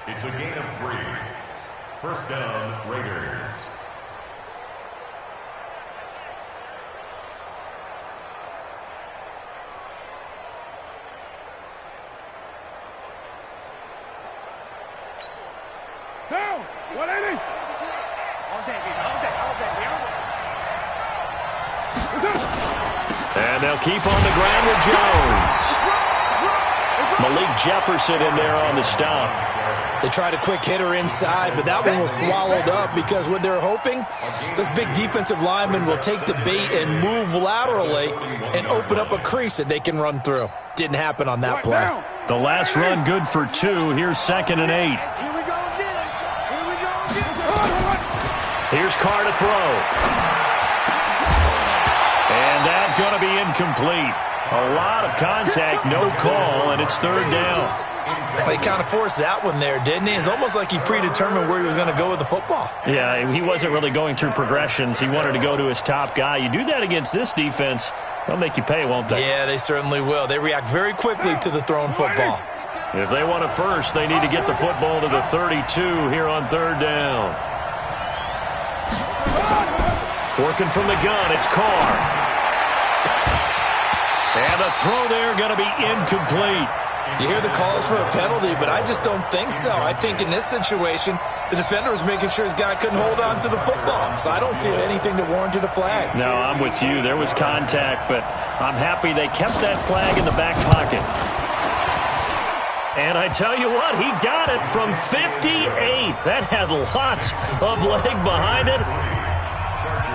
It's a gain of 3. First down, Raiders. Down! 180! And they'll keep on the ground with Jones. Malik Jefferson in there on the stop. They tried a quick hitter inside, but that one was swallowed up because what they're hoping, this big defensive lineman will take the bait and move laterally and open up a crease that they can run through. Didn't happen on that play. The last run good for 2. Here's 2nd and 8. Here's Carr to throw. And that's going to be incomplete. A lot of contact, no call, and it's 3rd down. He kind of forced that one there, didn't he? It's almost like he predetermined where he was going to go with the football. Yeah, he wasn't really going through progressions. He wanted to go to his top guy. You do that against this defense, they'll make you pay, won't they? Yeah, they certainly will. They react very quickly to the thrown football. If they want it first, they need to get the football to the 32 here on 3rd down. Working from the gun, it's Carr. And the throw there going to be incomplete. You hear the calls for a penalty, but I just don't think so. I think in this situation, the defender was making sure his guy couldn't hold on to the football. So I don't see anything to warrant a flag. No, I'm with you. There was contact, but I'm happy they kept that flag in the back pocket. And I tell you what, he got it from 58. That had lots of leg behind it.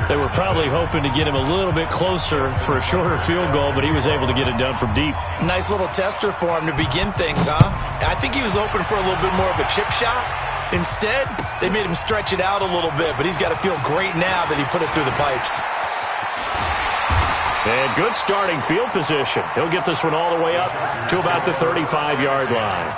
They were probably hoping to get him a little bit closer for a shorter field goal, but he was able to get it done from deep. Nice little tester for him to begin things, huh? I think he was hoping for a little bit more of a chip shot. Instead, they made him stretch it out a little bit, but he's got to feel great now that he put it through the pipes. And good starting field position. He'll get this one all the way up to about the 35-yard line.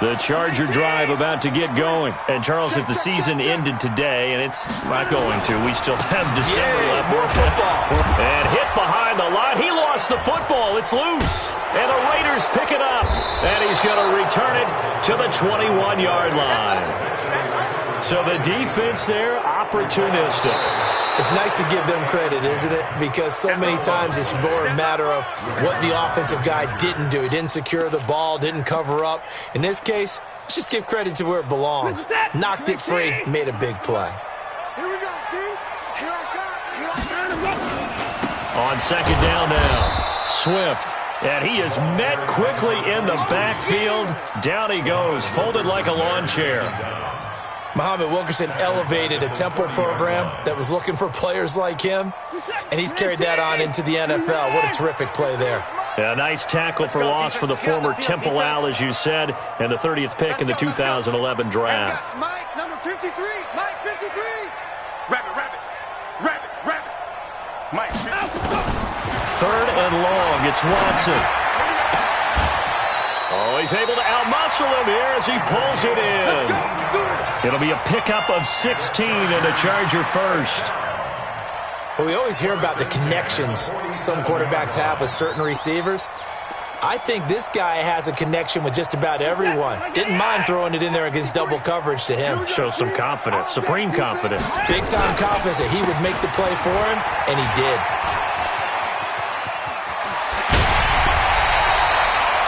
The Charger drive about to get going. And, Charles, if the season ended today, and it's not going to, we still have December left. More football. And hit behind the line. He lost the football. It's loose. And the Raiders pick it up. And he's going to return it to the 21-yard line. So the defense there, opportunistic. It's nice to give them credit, isn't it? Because so many times it's more a matter of what the offensive guy didn't do. He didn't secure the ball, didn't cover up. In this case, let's just give credit to where it belongs. Knocked it free, made a big play. Here we go, team. Here I come. On 2nd down now, Swift. And he is met quickly in the backfield. Down he goes, folded like a lawn chair. Muhammad Wilkerson elevated a Temple program that was looking for players like him, and he's carried that on into the NFL. What a terrific play there. A nice tackle for loss for the former Temple Owl, as you said, and the 30th pick in the 2011 draft. Mike, number 53. Mike, 53. Rabbit. Mike. 3rd and long. It's Watson. Oh, he's able to outmuscle him here as he pulls it in. It'll be a pickup of 16 and a Charger first. Well, we always hear about the connections some quarterbacks have with certain receivers. I think this guy has a connection with just about everyone. Didn't mind throwing it in there against double coverage to him. Shows some confidence, supreme confidence. Big-time confidence that he would make the play for him, and he did.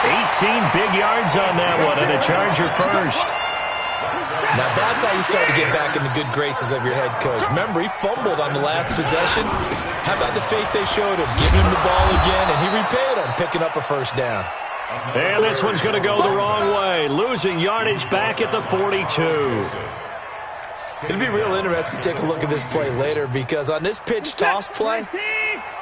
18 big yards on that one, and a Charger first. Now that's how you start to get back in the good graces of your head coach. Remember, he fumbled on the last possession. How about the faith they showed him, giving him the ball again, and he repaid him, picking up a first down. And this one's going to go the wrong way, losing yardage back at the 42. It'll be real interesting to take a look at this play later, because on this pitch toss play,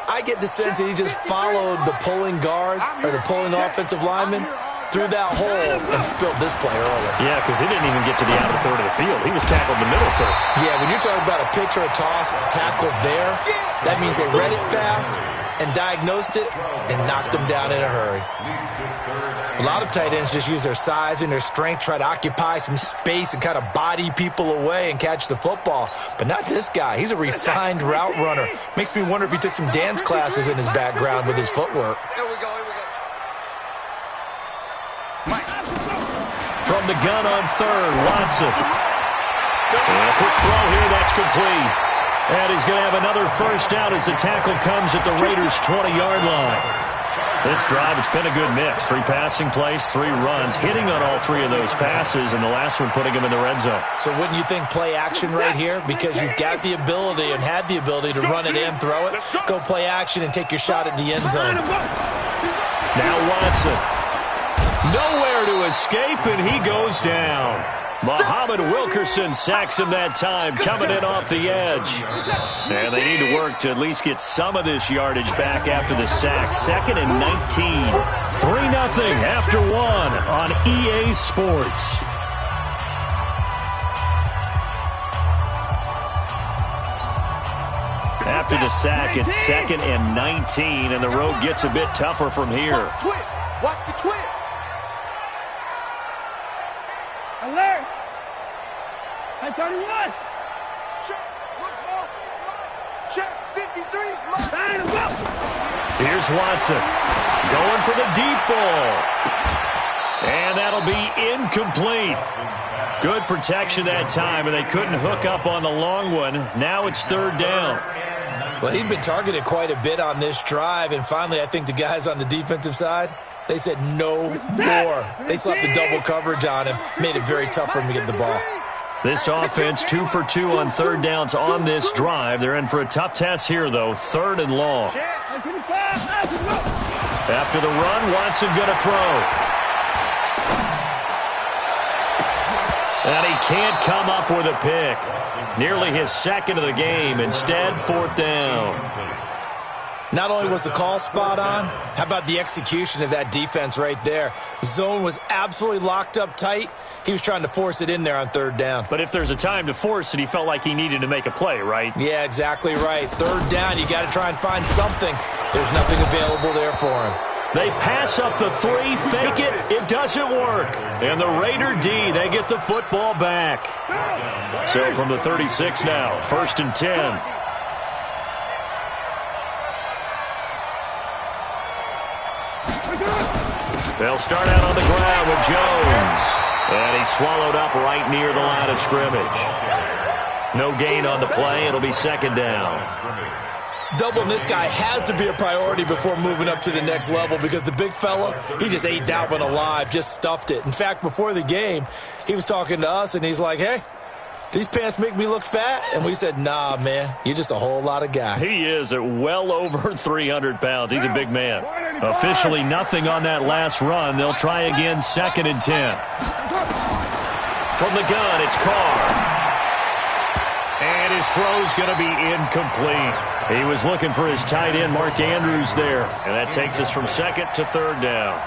I get the sense that he just followed the pulling guard or the pulling offensive lineman through that hole and spilled this play early. Yeah, because he didn't even get to the outer third of the field. He was tackled in the middle third. Yeah, when you're talking about a pitch or a toss tackled there, that means they read it fast and diagnosed it and knocked him down in a hurry. A lot of tight ends just use their size and their strength, try to occupy some space and kind of body people away and catch the football. But not this guy. He's a refined route runner. Makes me wonder if he took some dance classes in his background with his footwork. Here we go. From the gun on third, Watson. And a quick throw here, that's complete. And he's going to have another first down as the tackle comes at the Raiders' 20-yard line. This drive, it's been a good mix. 3 passing plays, 3 runs, hitting on all 3 of those passes, and the last one putting him in the red zone. So wouldn't you think play action right here? Because you've got the ability and had the ability to run it in, throw it, go play action, and take your shot at the end zone. Now Watson. Nowhere to escape, and he goes down. Muhammad Wilkerson sacks him that time, coming in off the edge. And they need to work to at least get some of this yardage back after the sack. 2nd and 19. 3-0 after 1 on EA Sports. After the sack, it's 2nd and 19, and the road gets a bit tougher from here. Watch the twist. Alert. 31. Check. Look small. Check. 53's mine. Here's Watson. Going for the deep ball. And that'll be incomplete. Good protection that time, and they couldn't hook up on the long one. Now it's 3rd down. Well, he'd been targeted quite a bit on this drive, and finally I think the guys on the defensive side, they said no more. They slapped the double coverage on him, made it very tough for him to get the ball. This offense 2 for 2 on 3rd downs on this drive. They're in for a tough test here, though. 3rd and long. After the run, Watson going to throw. And he can't come up with a pick. Nearly his 2nd of the game. Instead, 4th down. Not only was the call spot on, how about the execution of that defense right there? The zone was absolutely locked up tight. He was trying to force it in there on 3rd down. But if there's a time to force it, he felt like he needed to make a play, right? Yeah, exactly right. 3rd down, you got to try and find something. There's nothing available there for him. They pass up the 3, fake it, it doesn't work. And the Raider D, they get the football back. So from the 36 now, 1st and 10. They'll start out on the ground with Jones. And he's swallowed up right near the line of scrimmage. No gain on the play. It'll be 2nd down. Doubling this guy has to be a priority before moving up to the next level because the big fella, he just ate that one alive, just stuffed it. In fact, before the game, he was talking to us, and he's like, hey, these pants make me look fat? And we said, nah, man, you're just a whole lot of guy. He is at well over 300 pounds. He's a big man. Officially nothing on that last run. They'll try again, 2nd and 10. From the gun, it's Carr. And his throw's going to be incomplete. He was looking for his tight end, Mark Andrews, there. And that takes us from 2nd to 3rd down.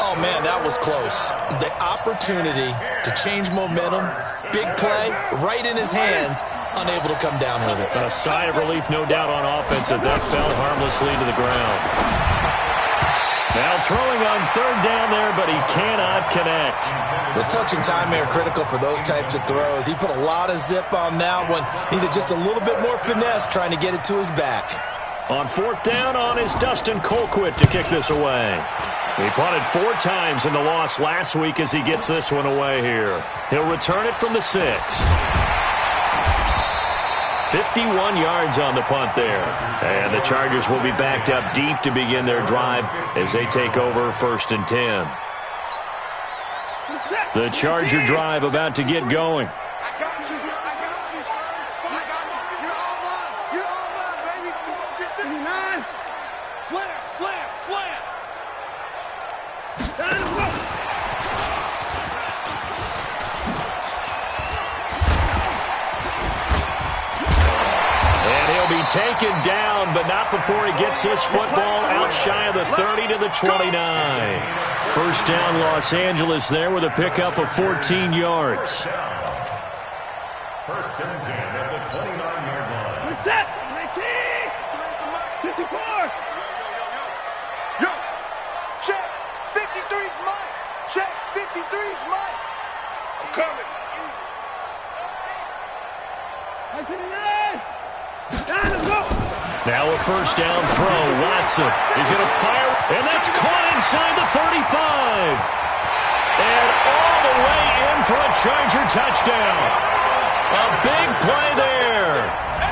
Oh, man, that was close. The opportunity to change momentum, big play, right in his hands, unable to come down with it. A sigh of relief, no doubt, on offense as that fell harmlessly to the ground. Now throwing on 3rd down there, but he cannot connect. The touch and time are critical for those types of throws. He put a lot of zip on that one. Needed just a little bit more finesse trying to get it to his back. On 4th down on is Dustin Colquitt to kick this away. He punted 4 times in the loss last week as he gets this one away here. He'll return it from the 6. 51 yards on the punt there. And the Chargers will be backed up deep to begin their drive as they take over 1st and 10. The Charger drive about to get going. I got you, sir. I got you. You're all mine. You're all mine, baby. 59. Slam, slam, slam. Time to go. And he'll be taken down, but not before he gets this football out shy of the 30 to the 29. 1st down, Los Angeles there with a pickup of 14 yards. 1st and 10 at the 29-yard line. We're set. 19. 54. Yo. Check. 53's mine. Check. 53's mine. I'm coming. 19. Now a 1st down throw. Watson is going to fire, and that's caught inside the 35. Charger touchdown. A big play there.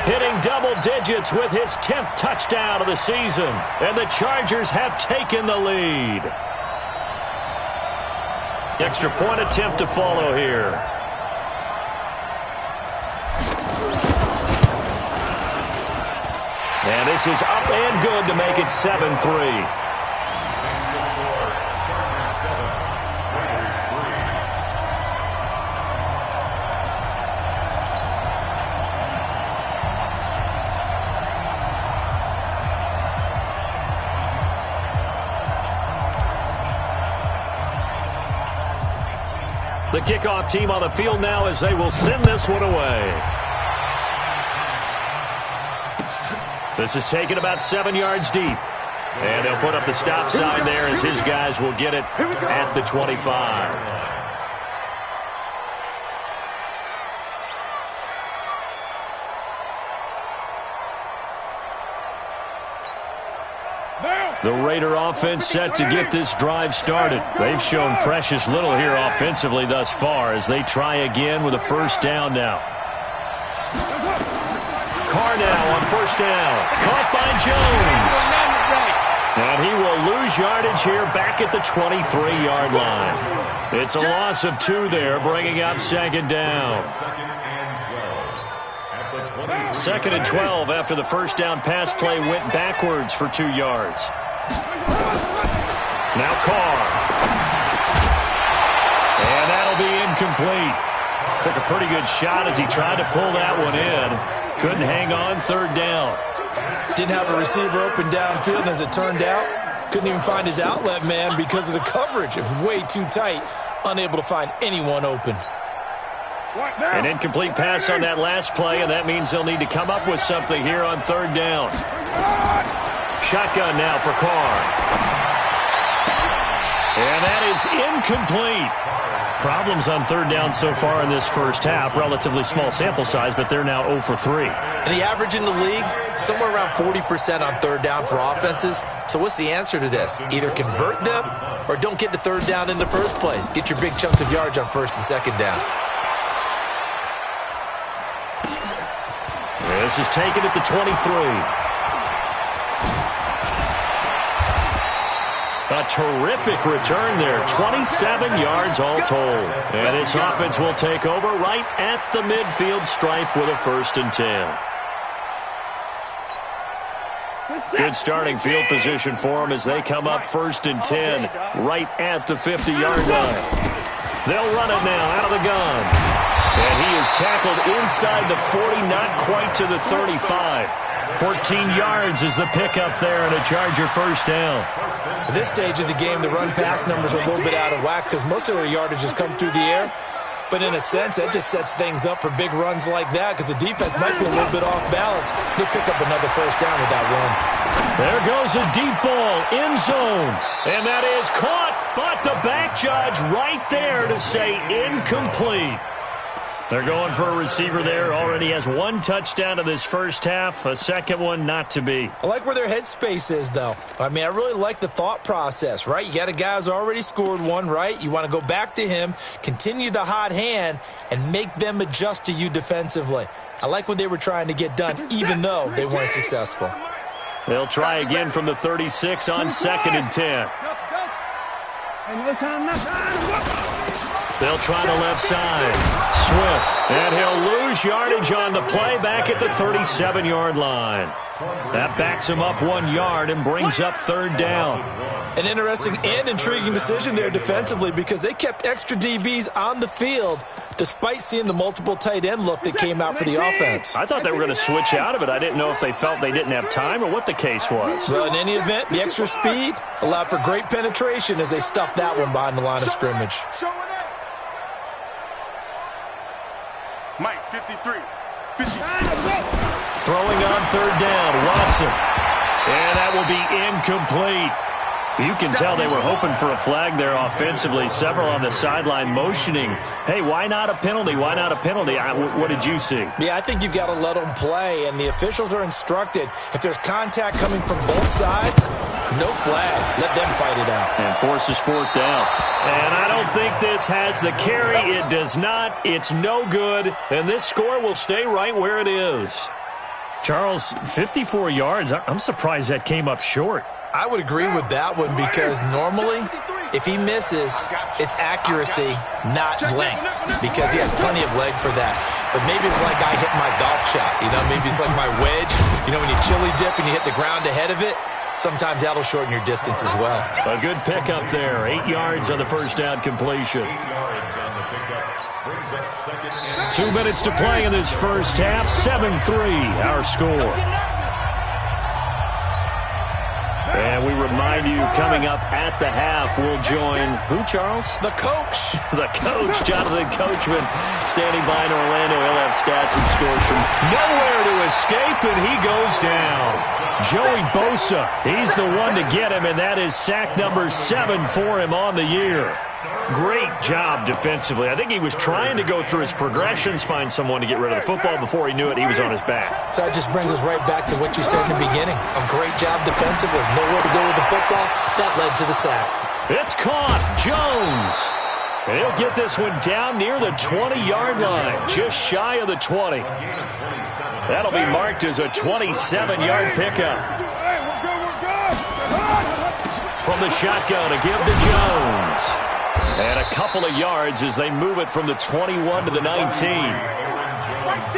Hitting double digits with his 10th touchdown of the season. And the Chargers have taken the lead. Extra point attempt to follow here. And this is up and good to make it 7-3. The kickoff team on the field now as they will send this one away. This is taken about 7 yards deep. And they'll put up the stop sign there as his guys will get it at the 25. The Raider offense set to get this drive started. They've shown precious little here offensively thus far as they try again with a first down now. Carr now on first down. Caught by Jones. And he will lose yardage here back at the 23-yard line. It's a loss of 2 there, bringing up second down. Second and 12 after the first down pass play went backwards for 2 yards. Now Carr. And that'll be incomplete. Took a pretty good shot as he tried to pull that one in. Couldn't hang on third down. Didn't have a receiver open downfield, and as it turned out, couldn't even find his outlet man because of the coverage. It was way too tight, unable to find anyone open. An incomplete pass on that last play, and that means they'll need to come up with something here on third down. Shotgun now for Carr. And that is incomplete. Problems on third down so far in this first half. Relatively small sample size, but they're now 0 for 3. And the average in the league, somewhere around 40% on third down for offenses. So what's the answer to this? Either convert them or don't get to third down in the first place. Get your big chunks of yards on first and second down. This is taken at the 23. A terrific return there. 27 yards all told. And this offense will take over right at the midfield stripe with a 1st and 10. Good starting field position for them as they come up 1st and 10 right at the 50-yard line. They'll run it now out of the gun. And he is tackled inside the 40, not quite to the 35. 14 yards is the pickup there and a Charger first down. At this stage of the game, the run-pass numbers are a little bit out of whack because most of their yardage has come through the air. But in a sense, that just sets things up for big runs like that because the defense might be a little bit off balance. They pick up another first down with that run. There goes a deep ball in zone. And that is caught, but the back judge right there to say incomplete. They're going for a receiver there. Already has 1 touchdown in this first half. A second one not to be. I like where their headspace is, though. I mean, I really like the thought process, right? You got a guy who's already scored 1, right? You want to go back to him, continue the hot hand, and make them adjust to you defensively. I like what they were trying to get done, even though they weren't successful. They'll try again from the 36 on 2nd and 10. They'll try the left side. Swift. And he'll lose yardage on the play back at the 37-yard line. That backs him up 1 yard and brings up third down. An interesting and intriguing decision there defensively because they kept extra DBs on the field despite seeing the multiple tight end look that came out for the offense. I thought they were going to switch out of it. I didn't know if they felt they didn't have time or what the case was. Well, in any event, the extra speed allowed for great penetration as they stuffed that one behind the line of scrimmage. Mike, 53. 59. Throwing on third down, Watson. And that will be incomplete. You can tell they were hoping for a flag there offensively. Several on the sideline motioning, hey, why not a penalty? Why not a penalty? What did you see? Yeah, I think you've got to let them play, and the officials are instructed, if there's contact coming from both sides, no flag. Let them fight it out. And forces fourth down. And I don't think this has the carry. It does not. It's no good. And this score will stay right where it is. Charles, 54 yards. I'm surprised that came up short. I would agree with that one because normally, if he misses, it's accuracy, not length, because he has plenty of leg for that. But maybe it's like I hit my golf shot. Maybe it's like my wedge. When you chili dip and you hit the ground ahead of it, sometimes that'll shorten your distance as well. A good pickup there. 8 yards on the first down completion. 2 minutes to play in this first half. 7-3, our score. And we remind you, coming up at the half, we'll join who, Charles? The coach. The coach, Jonathan Coachman, standing by in Orlando. He'll have stats and scores from nowhere to escape, and he goes down. Joey Bosa, he's the one to get him, and that is sack number 7 for him on the year. Great job defensively. I think he was trying to go through his progressions, find someone to get rid of the football. Before he knew it, he was on his back. So that just brings us right back to what you said in the beginning. A great job defensively. Nowhere to go with the football. That led to the sack. It's caught. Jones. And he'll get this one down near the 20-yard line, just shy of the 20. That'll be marked as a 27-yard pickup. From the shotgun, a give to Jones. And a couple of yards as they move it from the 21 to the 19.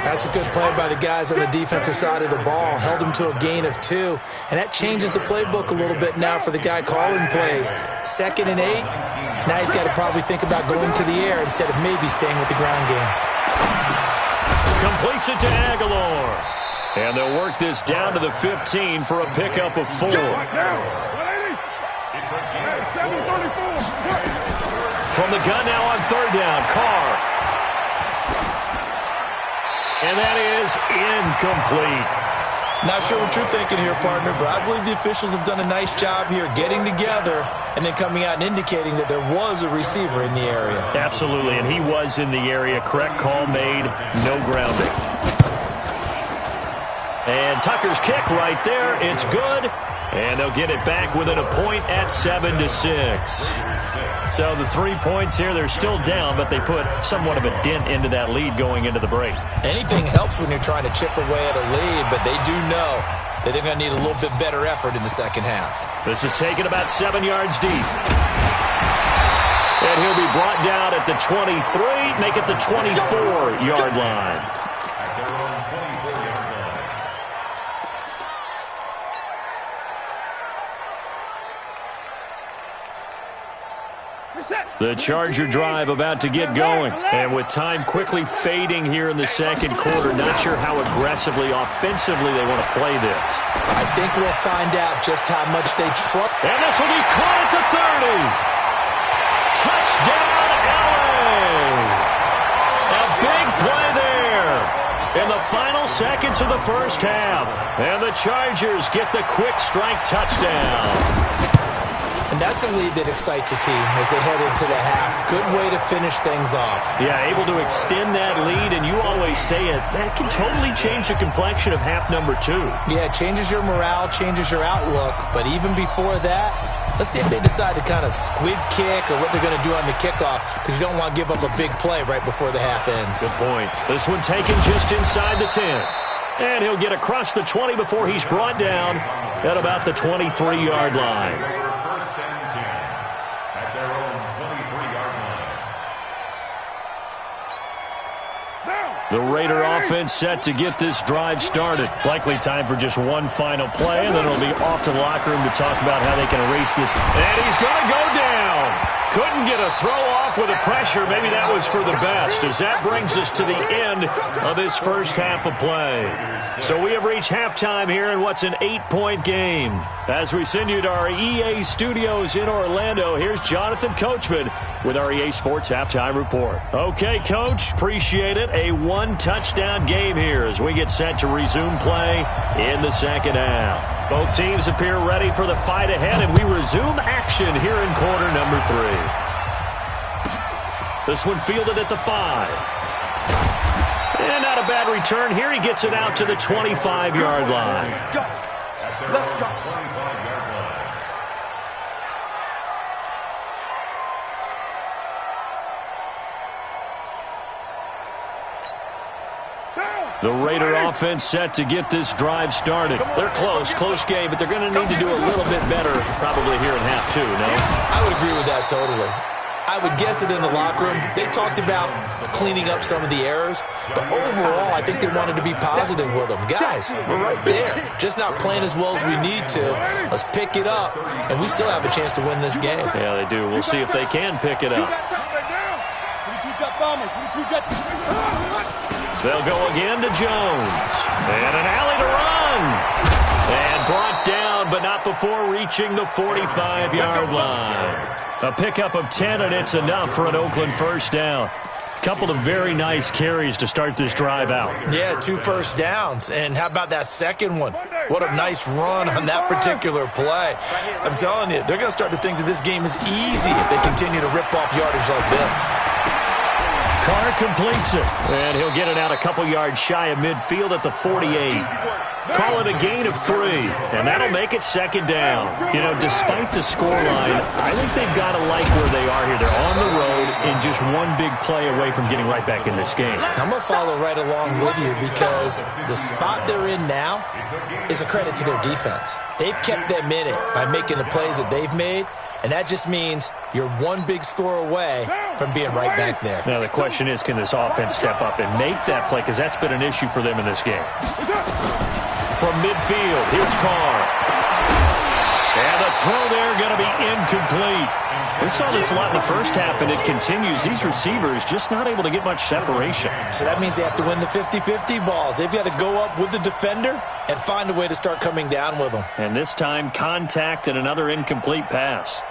That's a good play by the guys on the defensive side of the ball. Held him to a gain of 2. And that changes the playbook a little bit now for the guy calling plays. 2nd and 8. Now he's got to probably think about going to the air instead of maybe staying with the ground game. Completes it to Aguilar. And they'll work this down to the 15 for a pickup of 4. From the gun now on 3rd down, Carr. And that is incomplete. Not sure what you're thinking here, partner, but I believe the officials have done a nice job here getting together and then coming out and indicating that there was a receiver in the area. Absolutely, and he was in the area. Correct call made, no grounding. And Tucker's kick right there. It's good. And they'll get it back within a point at 7-6. So the 3 points here, they're still down, but they put somewhat of a dent into that lead going into the break. Anything helps when you're trying to chip away at a lead, but they do know that they're going to need a little bit better effort in the second half. This is taken about 7 yards deep. And he'll be brought down at the 23, make it the 24-yard line. The Charger drive about to get going. And with time quickly fading here in the second quarter, not sure how aggressively, offensively they want to play this. I think we'll find out just how much they trust. And this will be caught at the 30. Touchdown, LA! A big play there in the final seconds of the first half. And the Chargers get the quick strike touchdown. And that's a lead that excites a team as they head into the half. Good way to finish things off. Yeah, able to extend that lead, and you always say it, that can totally change the complexion of half number 2. Yeah, it changes your morale, changes your outlook. But even before that, let's see if they decide to kind of squib kick or what they're going to do on the kickoff, because you don't want to give up a big play right before the half ends. Good point. This one taken just inside the 10. And he'll get across the 20 before he's brought down at about the 23-yard line. The Raider offense set to get this drive started. Likely time for just one final play, and then it'll be off to the locker room to talk about how they can erase this. And he's going to go down. Couldn't get a throw off with the pressure. Maybe that was for the best, as that brings us to the end of this first half of play. So we have reached halftime here in what's an 8-point game. As we send you to our EA studios in Orlando, here's Jonathan Coachman with our EA Sports Halftime Report. Okay, Coach, appreciate it. A one-touchdown game here as we get set to resume play in the second half. Both teams appear ready for the fight ahead, and we resume action here in quarter number 3. This one fielded at the 5. And not a bad return here. He gets it out to the 25-yard line. Let's go. Let's go. The Raider offense set to get this drive started. They're close game, but they're going to need to do a little bit better probably here in half 2, no? I would agree with that totally. I would guess it in the locker room. They talked about cleaning up some of the errors, but overall, I think they wanted to be positive with them. Guys, we're right there. Just not playing as well as we need to. Let's pick it up, and we still have a chance to win this game. Yeah, they do. We'll see if they can pick it up. They'll go again to Jones. And an alley to run. And brought down, but not before reaching the 45-yard line. A pickup of 10, and it's enough for an Oakland first down. Couple of very nice carries to start this drive out. Yeah, 2 first downs. And how about that second one? What a nice run on that particular play. I'm telling you, they're going to start to think that this game is easy if they continue to rip off yardage like this. Carr completes it, and he'll get it out a couple yards shy of midfield at the 48. Call it a gain of 3, and that'll make it second down. You know, despite the scoreline, I think they've got to like where they are here. They're on the road and just one big play away from getting right back in this game. I'm going to follow right along with you because the spot they're in now is a credit to their defense. They've kept them in it by making the plays that they've made, and that just means you're one big score away from being right back there. Now the question is, can this offense step up and make that play? Because that's been an issue for them in this game. From midfield, here's Carr. And the throw there going to be incomplete. We saw this a lot in the first half, and it continues. These receivers just not able to get much separation. So that means they have to win the 50-50 balls. They've got to go up with the defender and find a way to start coming down with them. And this time, contact and another incomplete pass.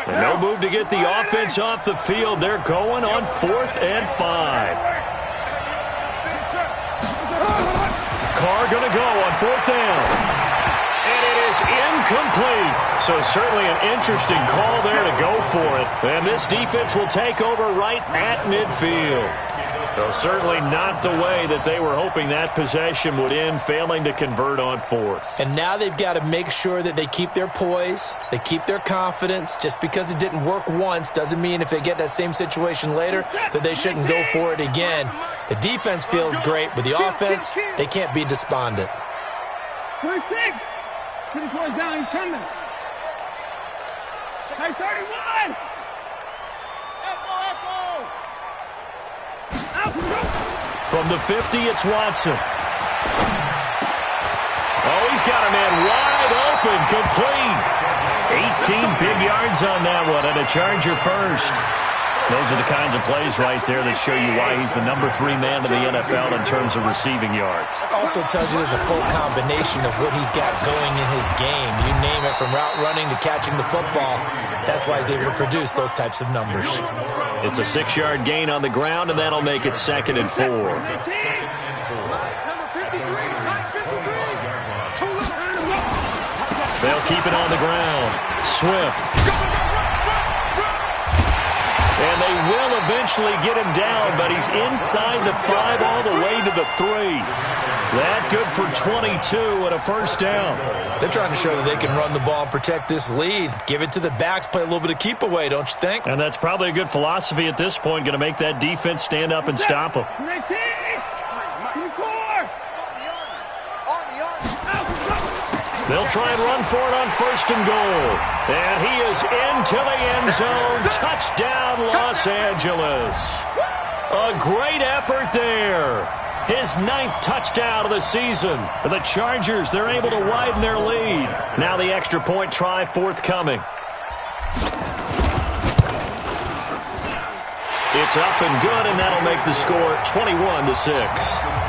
And no move to get the offense off the field. They're going on 4th and 5. Carr going to go on 4th down. And it is incomplete. So certainly an interesting call there to go for it. And this defense will take over right at midfield. So certainly not the way that they were hoping that possession would end, failing to convert on 4th. And now they've got to make sure that they keep their poise, they keep their confidence. Just because it didn't work once doesn't mean if they get that same situation later that they shouldn't go for it again. The defense feels great, but the offense, they can't be despondent. 26. 24 down, he's coming. Hey, 31. From the 50, it's Watson. Oh, he's got a man wide open, complete. 18 big yards on that one, and a Charger first. Those are the kinds of plays right there that show you why he's the number 3 man in the NFL in terms of receiving yards. Also tells you there's a full combination of what he's got going in his game. You name it, from route running to catching the football. That's why he's able to produce those types of numbers. It's a 6-yard gain on the ground, and that'll make it 2nd and 4. They'll keep it on the ground. Swift. And they will eventually get him down, but he's inside the 5 all the way to the 3. That good for 22 and a first down. They're trying to show that they can run the ball and protect this lead. Give it to the backs, play a little bit of keep away, don't you think? And that's probably a good philosophy at this point, going to make that defense stand up and stop them. They'll try and run for it on 1st and goal. And he is into the end zone. Touchdown, Los Angeles. A great effort there. His 9th touchdown of the season. The Chargers, they're able to widen their lead. Now the extra point try forthcoming. It's up and good, and that'll make the score 21-6.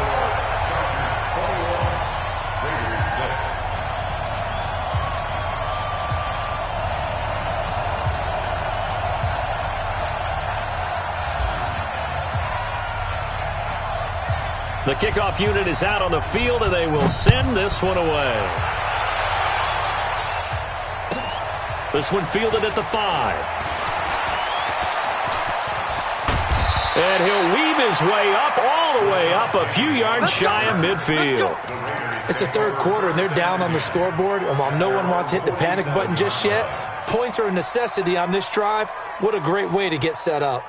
The kickoff unit is out on the field, and they will send this one away. This one fielded at the 5. And he'll weave his way up, all the way up, a few yards shy of midfield. It's the third quarter, and they're down on the scoreboard. And while no one wants to hit the panic button just yet, points are a necessity on this drive. What a great way to get set up.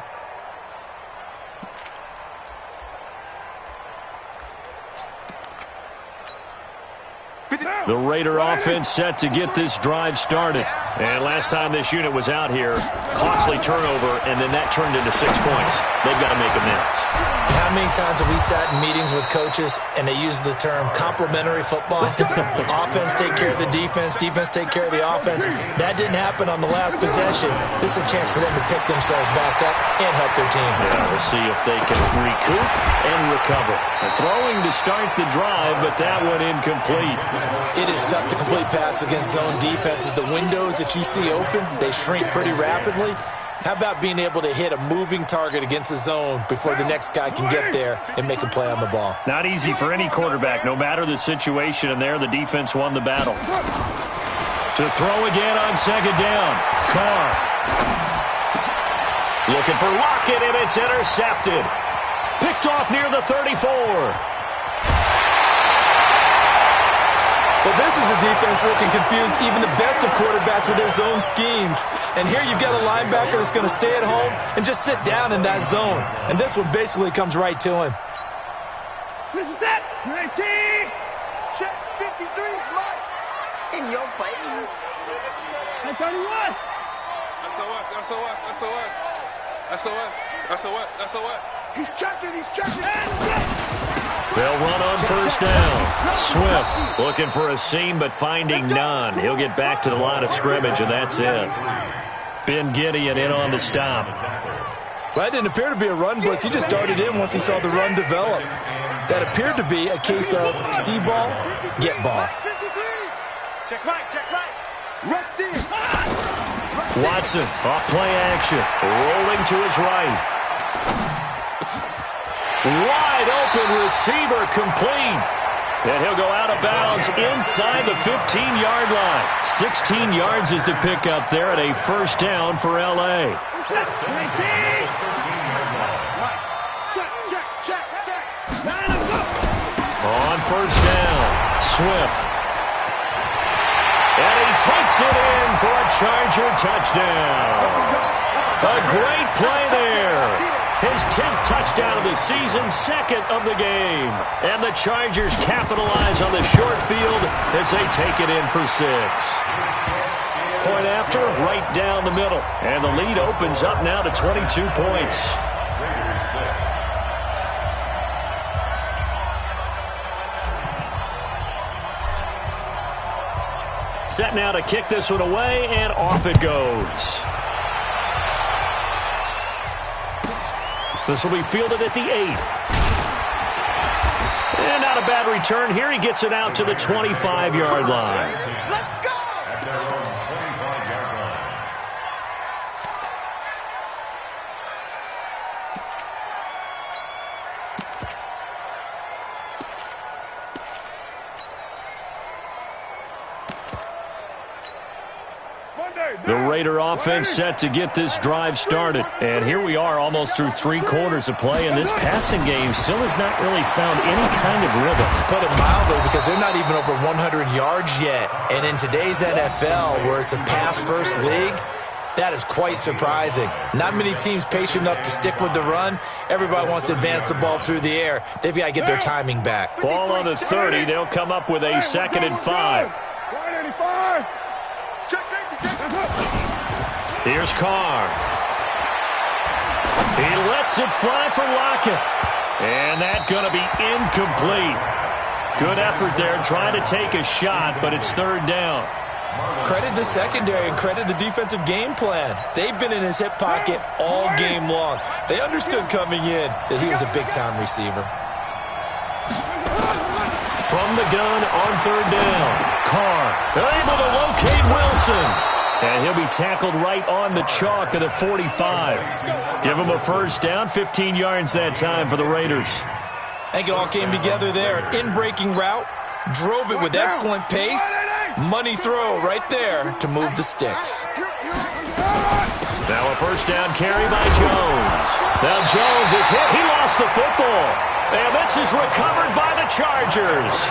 The Raider offense set to get this drive started. And last time this unit was out here, costly turnover, and then that turned into 6 points. They've got to make amends. How many times have we sat in meetings with coaches and they use the term complementary football? Offense take care of the defense, defense take care of the offense. That didn't happen on the last possession. This is a chance for them to pick themselves back up and help their team. Yeah, we'll see if they can recoup and recover. They're throwing to start the drive, but that one incomplete. It is tough to complete passes against zone defenses. The windows that you see open, they shrink pretty rapidly. How about being able to hit a moving target against a zone before the next guy can get there and make a play on the ball? Not easy for any quarterback, no matter the situation, and there the defense won the battle. To throw again on second down. Carr. Looking for Lockett, and it's intercepted. Picked off near the 34. Well, this is a defense that can confuse even the best of quarterbacks with their zone schemes. And here you've got a linebacker that's going to stay at home and just sit down in that zone. And this one basically comes right to him. This is it. 19. Check 53 is mine. In your face. 31. SOS. He's checking. They'll run on first down. Swift looking for a seam, but finding none. He'll get back to the line of scrimmage, and that's it. Ben Gideon in on the stop. Well, that didn't appear to be a run blitz. He just darted in once he saw the run develop. That appeared to be a case of see ball, get ball. Check right. Rush in. Watson off play action. Rolling to his right. Wide open receiver complete. And he'll go out of bounds inside the 15-yard line. 16 yards is the pickup there at a first down for L.A. Check. On first down, Swift. And he takes it in for a Charger touchdown. A great play there. His 10th touchdown of the season, second of the game. And the Chargers capitalize on the short field as they take it in for 6. Point after, right down the middle. And the lead opens up now to 22 points. Set now to kick this one away, and off it goes. This will be fielded at the 8. And not a bad return here. He gets it out to the 25-yard line. Let's go! The Raider offense set to get this drive started. And here we are almost through 3 quarters of play, and this passing game still has not really found any kind of rhythm. Put it mildly, because they're not even over 100 yards yet. And in today's NFL, where it's a pass-first league, that is quite surprising. Not many teams patient enough to stick with the run. Everybody wants to advance the ball through the air. They've got to get their timing back. Ball on the 30. They'll come up with a 2nd and 5. Here's Carr. He lets it fly for Lockett. And that's going to be incomplete. Good effort there trying to take a shot, but it's 3rd down. Credit the secondary and credit the defensive game plan. They've been in his hip pocket all game long. They understood coming in that he was a big-time receiver. From the gun on third down, Carr able to locate Wilson. And he'll be tackled right on the chalk of the 45. Give him a first down, 15 yards that time for the Raiders. I think it all came together there. In-breaking route, drove it with excellent pace. Money throw right there to move the sticks. Now a first down carry by Jones. Now Jones is hit. He lost the football. And this is recovered by the Chargers.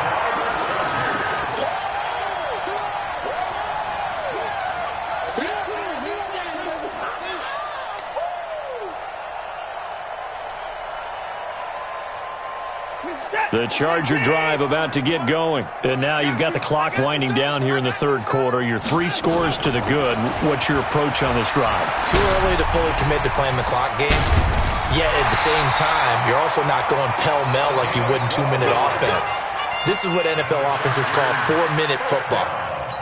The Charger drive about to get going. And now you've got the clock winding down here in the third quarter. You're 3 scores to the good. What's your approach on this drive? Too early to fully commit to playing the clock game. Yet at the same time, you're also not going pell-mell like you would in 2-minute offense. This is what NFL offenses call 4-minute football.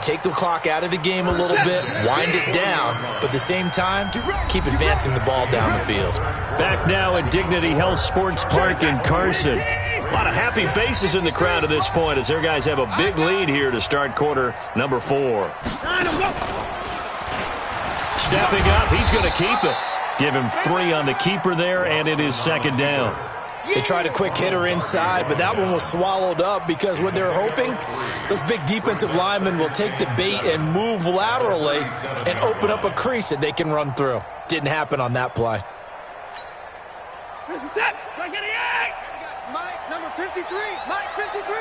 Take the clock out of the game a little bit, wind it down, but at the same time, keep advancing the ball down the field. Back now at Dignity Health Sports Park in Carson. A lot of happy faces in the crowd at this point as their guys have a big lead here to start quarter number 4. Stepping up, he's going to keep it. Give him 3 on the keeper there, and it is second down. They tried a quick hitter inside, but that one was swallowed up because what they're hoping, those big defensive linemen will take the bait and move laterally and open up a crease that they can run through. Didn't happen on that play. This is it. Mike 88. Mike, number 53. Mike 53.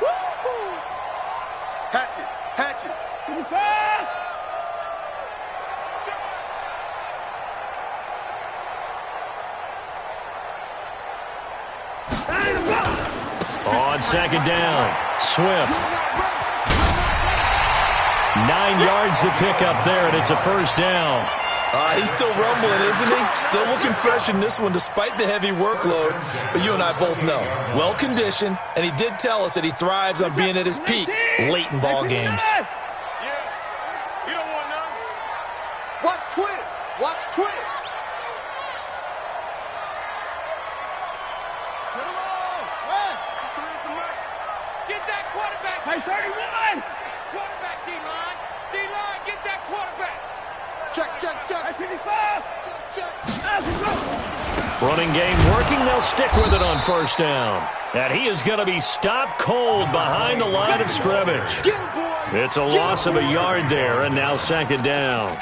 Woo-hoo. Hatchet. Hatchet. 55. On second down, Swift. 9 yards to pick up there, and it's a first down. He's still rumbling, isn't he? Still looking fresh in this one despite the heavy workload. But you and I both know, well-conditioned, and he did tell us that he thrives on being at his peak late in ball games. Yeah. You don't want none. Watch twins. Watch twins. Get that quarterback. Hey, 31. Quarterback, D-line. D-line, get that quarterback. Check, check, check. Hey, 55. Check, check. Let's go. Running game working. They'll stick with it on first down. And he is going to be stopped cold behind the line of scrimmage. It's a loss of a yard there, and now second down.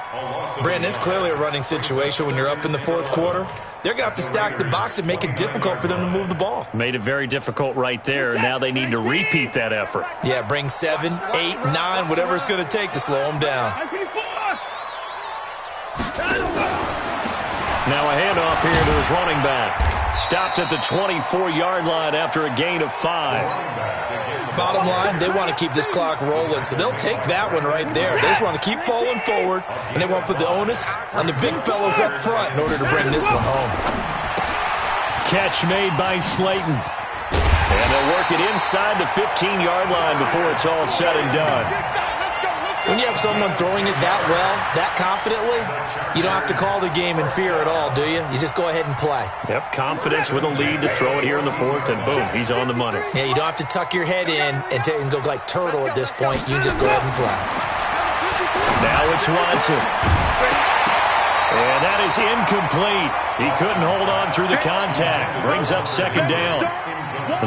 Brandon, it's clearly a running situation when you're up in the fourth quarter. They're going to have to stack the box and make it difficult for them to move the ball. Made it very difficult right there. Now they need to repeat that effort. Yeah, bring 7, 8, 9, whatever it's going to take to slow them down. Now a handoff here to his running back. Stopped at the 24-yard line after a gain of 5. Bottom line, they want to keep this clock rolling, so they'll take that one right there. They just want to keep falling forward, and they want to put the onus on the big fellas up front in order to bring this one home. Catch made by Slayton. And they'll work it inside the 15-yard line before it's all said and done. When you have someone throwing it that well, that confidently, you don't have to call the game in fear at all, do you? You just go ahead and play. Yep, confidence with a lead to throw it here in the fourth, and boom, he's on the money. Yeah, you don't have to tuck your head in and go like turtle at this point. You can just go ahead and play. Now it's Watson. And that is incomplete. He couldn't hold on through the contact. Brings up second down.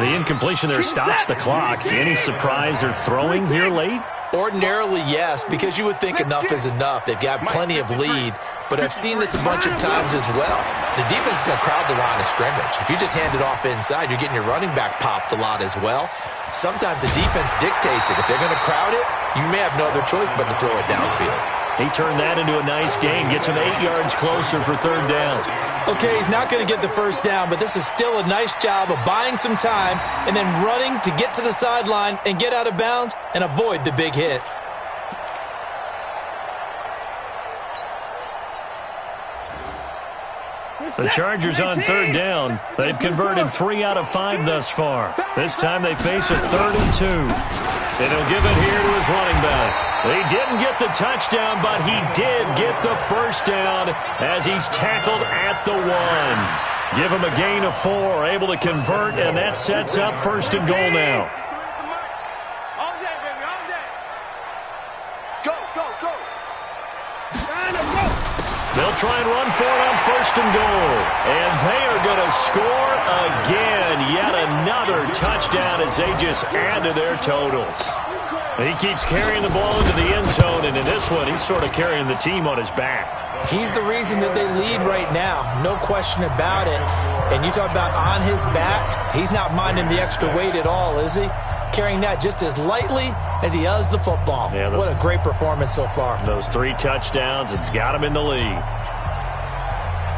The incompletion there stops the clock. Any surprise they're throwing here late? Ordinarily, yes, because you would think enough is enough. They've got plenty of lead, but I've seen this a bunch of times as well. The defense is going to crowd the line of scrimmage. If you just hand it off inside, you're getting your running back popped a lot as well. Sometimes the defense dictates it. If they're going to crowd it, you may have no other choice but to throw it downfield. He turned that into a nice gain, gets him 8 yards closer for third down. Okay, he's not going to get the first down, but this is still a nice job of buying some time and then running to get to the sideline and get out of bounds and avoid the big hit. The Chargers on third down. They've converted 3 out of 5 thus far. This time they face a 3rd and 2. And he'll give it here to his running back. He didn't get the touchdown, but he did get the first down as he's tackled at the 1. Give him a gain of 4, able to convert, and that sets up 1st and goal now. They'll try and run for it on 1st and goal. And they are going to score again. Yet another touchdown as they just add to their totals. He keeps carrying the ball into the end zone, and in this one, he's sort of carrying the team on his back. He's the reason that they lead right now. No question about it. And you talk about on his back, he's not minding the extra weight at all, is he? Carrying that just as lightly as he does the football. Yeah, what a great performance so far. Those 3 touchdowns, it's got him in the lead.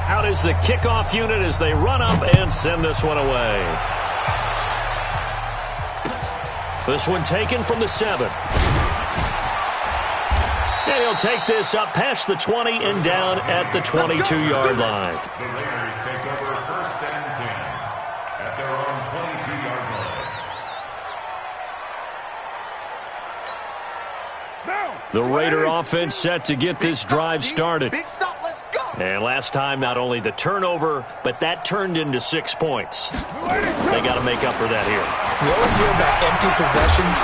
Out is the kickoff unit as they run up and send this one away. This one taken from the 7. And he'll take this up past the 20 and down at the 22-yard line. The Raiders take over 1st and 10 at their own 22-yard line. The Raider offense set to get this drive started. And last time, not only the turnover, but that turned into 6 points. They got to make up for that here. You always hear about empty possessions,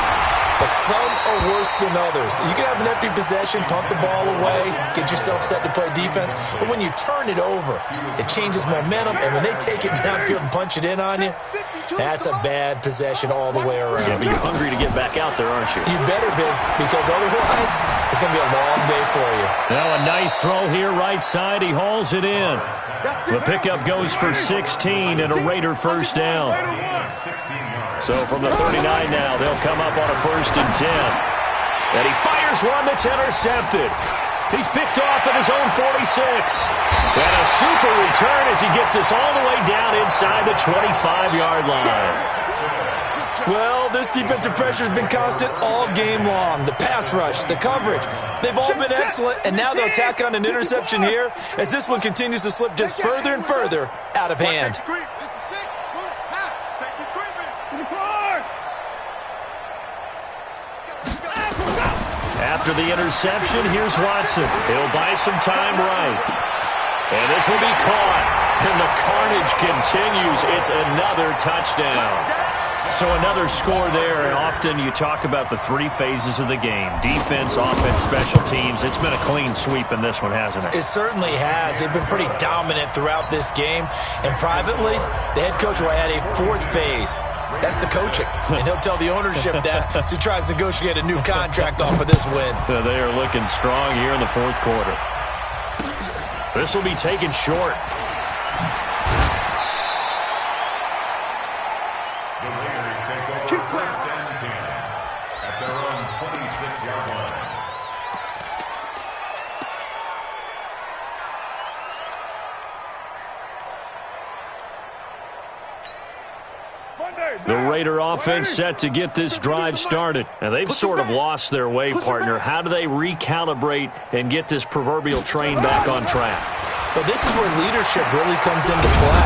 but some are worse than others. You can have an empty possession, pump the ball away, get yourself set to play defense, but when you turn it over, it changes momentum, and when they take it downfield and punch it in on you, that's a bad possession all the way around. Yeah, but you're hungry to get back out there, aren't you? You better be, because otherwise, it's going to be a long day for you. Now a nice throw here right side. He hauls it in. The pickup goes for 16 and a Raider first down. So from the 39 now, they'll come up on a 1st and 10. And he fires one that's intercepted. He's picked off at his own 46. And a super return as he gets us all the way down inside the 25-yard line. Well, this defensive pressure has been constant all game long. The pass rush, the coverage, they've all been excellent, and now they'll tack on an interception here as this one continues to slip just further and further out of hand. After the interception, here's Watson. He'll buy some time right. And this will be caught. And the carnage continues. It's another touchdown. So another score there, and often you talk about the 3 phases of the game. Defense, offense, special teams. It's been a clean sweep in this one, hasn't it? It certainly has. They've been pretty dominant throughout this game. And privately, the head coach will add a 4th phase. That's the coaching. And he'll tell the ownership that as he tries to negotiate a new contract off of this win. They are looking strong here in the 4th quarter. This will be taken short. The Raiders take over 1st and 10 at their own 26-yard line. The Raider offense set to get this drive started. And they've sort of lost their way, partner. How do they recalibrate and get this proverbial train back on track? Well, this is where leadership really comes into play.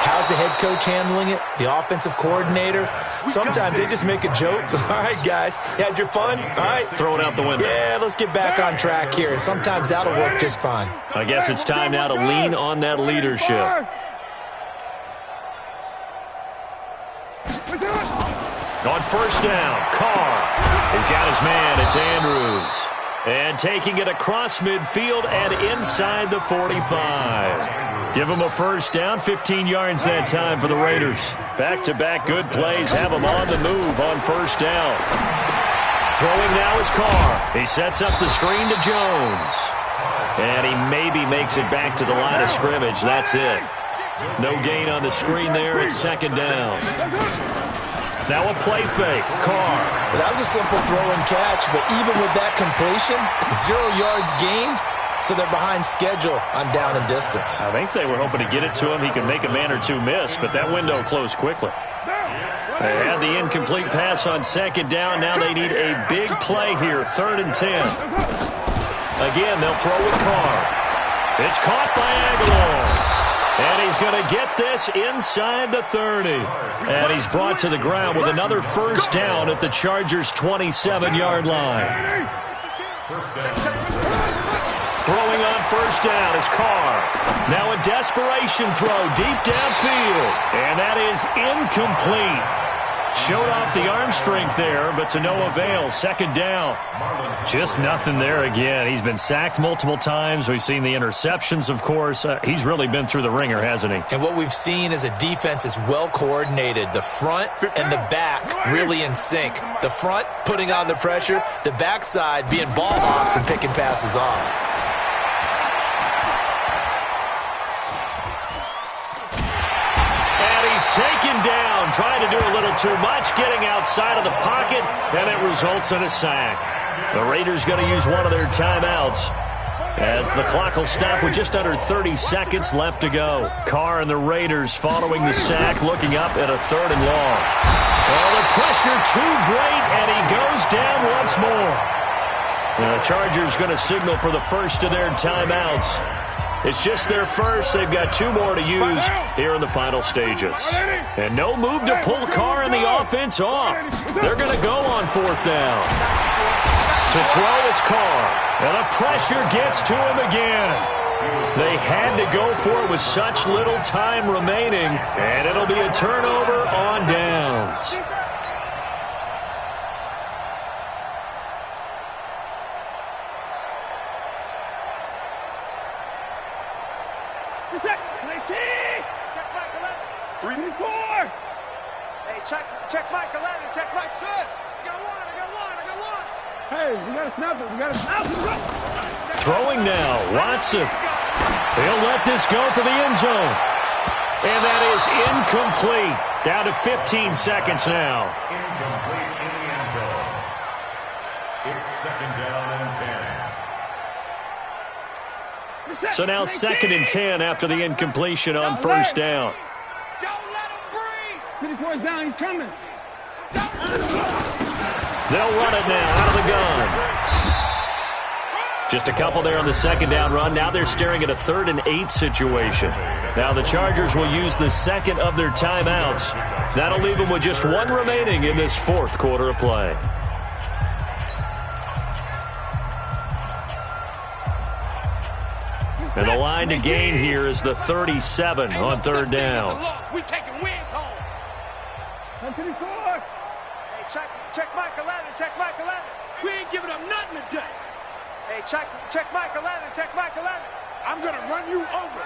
How's the head coach handling it? The offensive coordinator? Sometimes they just make a joke. All right, guys, you had your fun? All right. Throw it out the window. Yeah, let's get back on track here. And sometimes that'll work just fine. I guess it's time now to lean on that leadership. On 1st down, Carr. He's got his man. It's Andrews. And taking it across midfield and inside the 45. Give him a 1st down, 15 yards that time for the Raiders. Back-to-back good plays have him on the move on 1st down. Throwing now is Carr. He sets up the screen to Jones. And he maybe makes it back to the line of scrimmage. That's it. No gain on the screen there. It's 2nd down. Now a play fake. Carr. Well, that was a simple throw and catch, but even with that completion, 0 yards gained, so they're behind schedule on down and distance. I think they were hoping to get it to him. He could make a man or 2 miss, but that window closed quickly. They had the incomplete pass on 2nd down. Now they need a big play here, 3rd and 10. Again, they'll throw with Carr. It's caught by Aguilar. And he's going to get this inside the 30. And he's brought to the ground with another first down at the Chargers' 27-yard line. Throwing on first down is Carr. Now a desperation throw deep downfield. And that is incomplete. Showed off the arm strength there, but to no avail. Second down. Just nothing there again. He's been sacked multiple times. We've seen the interceptions, of course. He's really been through the ringer, hasn't he? And what we've seen is a defense that's well coordinated. The front and the back really in sync. The front putting on the pressure. The backside being ball hawks and picking passes off. Taken down, trying to do a little too much, getting outside of the pocket, and it results in a sack. The Raiders going to use one of their timeouts as the clock will stop with just under 30 seconds left to go. Carr and the Raiders following the sack, looking up at a 3rd and long. Oh, the pressure too great, and he goes down once more. The Chargers going to signal for the first of their timeouts. It's just their first. They've got 2 more to use here in the final stages. And no move to pull Carr and the offense off. They're going to go on 4th down. To throw, it's Carr. And the pressure gets to him again. They had to go for it with such little time remaining. And it'll be a turnover on downs. Check Mike 11. Check Mike 6. I got one. Hey, we got to snap it. Throwing now, Watson. He'll let this go for the end zone. And that is incomplete. Down to 15 seconds now. Incomplete in the end zone. It's 2nd down and 10. So now 2nd and 10 after the incompletion on first down. Boys down, he's coming. They'll run it now out of the gun. Just a couple there on the 2nd down run. Now they're staring at a 3rd and 8 situation. Now the Chargers will use the 2nd of their timeouts. That'll leave them with just 1 remaining in this 4th quarter of play. And the line to gain here is the 37 on 3rd down. We taking wins home. Hey, check Mike 11. Check Mike 11. We ain't giving up nothing today. Hey, check Mike 11. Check Mike 11. I'm gonna run you over.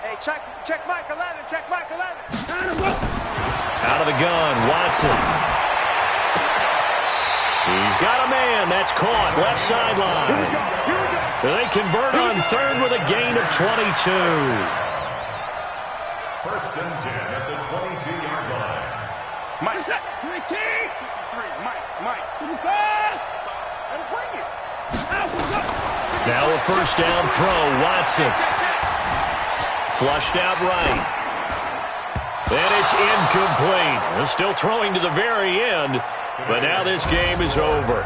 Hey, check Mike 11. Check Mike 11. Out of the gun, Watson. He's got a man. That's caught. Left sideline. They convert on 3rd with a gain of 22. 1st and 10 at the 22-yard line. Mike. Now a first down throw. Watson. Flushed out right. And it's incomplete. They're still throwing to the very end. But now this game is over.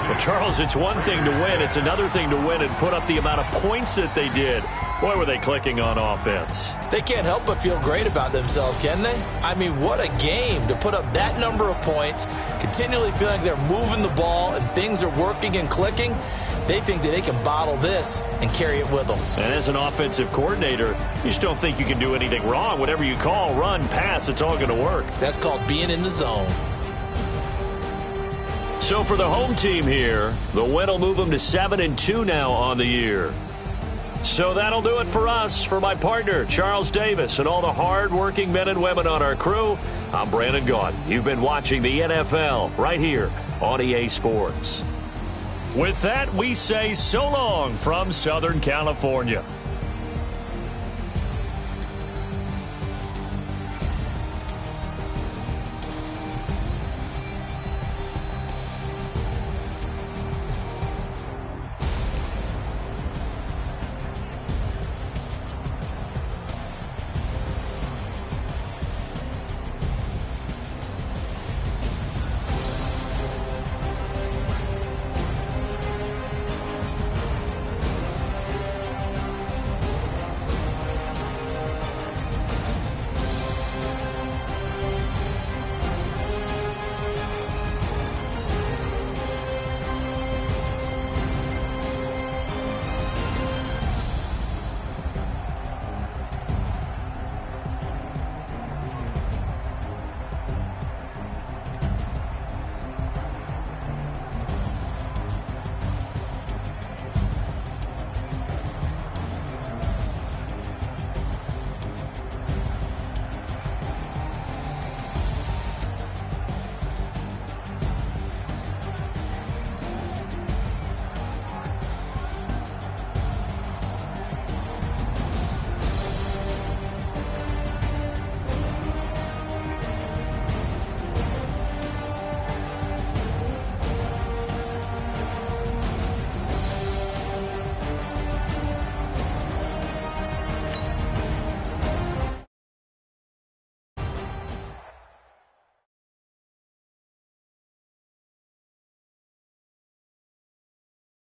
Well, Charles, it's one thing to win. It's another thing to win and put up the amount of points that they did. Boy, were they clicking on offense. They can't help but feel great about themselves, can they? I mean, what a game to put up that number of points, continually feeling like they're moving the ball and things are working and clicking. They think that they can bottle this and carry it with them. And as an offensive coordinator, you just don't think you can do anything wrong. Whatever you call, run, pass, it's all going to work. That's called being in the zone. So for the home team here, the win will move them to 7-2 now on the year. So that'll do it for us. For my partner, Charles Davis, and all the hard-working men and women on our crew, I'm Brandon Gaudin. You've been watching the NFL right here on EA Sports. With that, we say so long from Southern California.